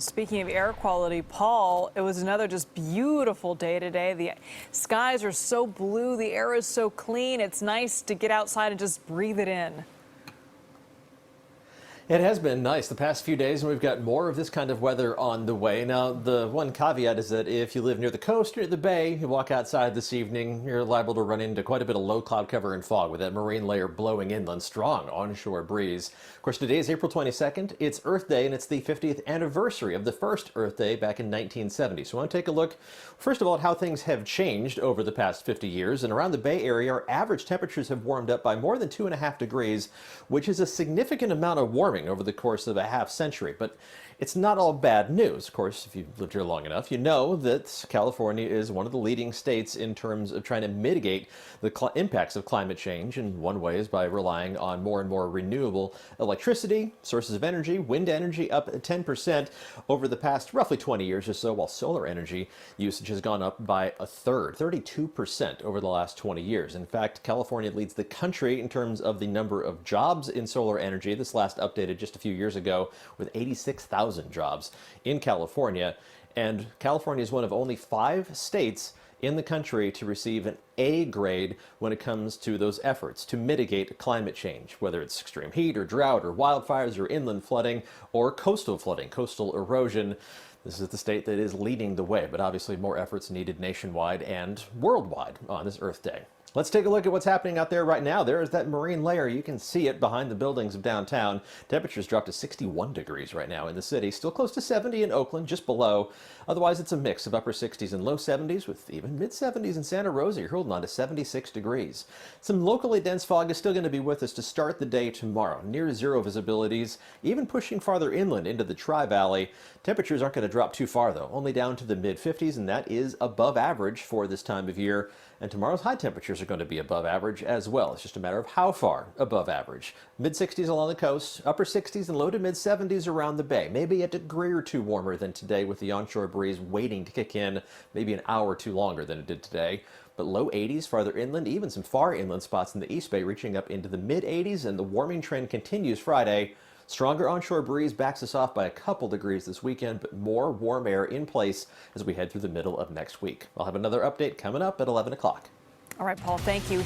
Speaking of air quality, Paul, it was another just beautiful day today. The skies are so blue, the air is so clean. It's nice to get outside and just breathe it in. It has been nice the past few days, and we've got more of this kind of weather on the way. Now, the one caveat is that if you live near the coast, near the bay, you walk outside this evening, you're liable to run into quite a bit of low cloud cover and fog with that marine layer blowing inland, strong onshore breeze. Of course, today is April 22nd. It's Earth Day, and it's the 50th anniversary of the first Earth Day back in 1970. So I want to take a look, first of all, at how things have changed over the past 50 years. And around the Bay Area, our average temperatures have warmed up by more than 2.5 degrees, which is a significant amount of warming over the course of a half century. But it's not all bad news. Of course, if you've lived here long enough, you know that California is one of the leading states in terms of trying to mitigate the impacts of climate change. And one way is by relying on more and more renewable electricity, sources of energy, wind energy up 10% over the past roughly 20 years or so, while solar energy usage has gone up by a third, 32% over the last 20 years. In fact, California leads the country in terms of the number of jobs in solar energy. This last updated just a few years ago with 86,000 jobs in California. And California is one of only 5 states in the country to receive an A grade when it comes to those efforts to mitigate climate change, whether it's extreme heat or drought or wildfires or inland flooding or coastal flooding, coastal erosion. This is the state that is leading the way, but obviously more efforts needed nationwide and worldwide on this Earth Day. Let's take a look at what's happening out there right now. There is that marine layer. You can see it behind the buildings of downtown. Temperatures dropped to 61 degrees right now in the city. Still close to 70 in Oakland, just below. Otherwise, it's a mix of upper 60s and low 70s with even mid 70s in Santa Rosa. You're holding on to 76 degrees. Some locally dense fog is still going to be with us to start the day tomorrow. Near zero visibilities, even pushing farther inland into the Tri-Valley. Temperatures aren't going to drop too far, though. Only down to the mid 50s, and that is above average for this time of year. And tomorrow's high temperatures are going to be above average as well. It's just a matter of how far above average. Mid 60s along the coast, upper 60s and low to mid 70s around the bay. Maybe a degree or two warmer than today with the onshore breeze waiting to kick in maybe an hour or two longer than it did today. But low 80s farther inland, even some far inland spots in the East Bay reaching up into the mid 80s, and the warming trend continues Friday. Stronger onshore breeze backs us off by a couple degrees this weekend, but more warm air in place as we head through the middle of next week. I'll have another update coming up at 11 o'clock. All right, Paul, thank you.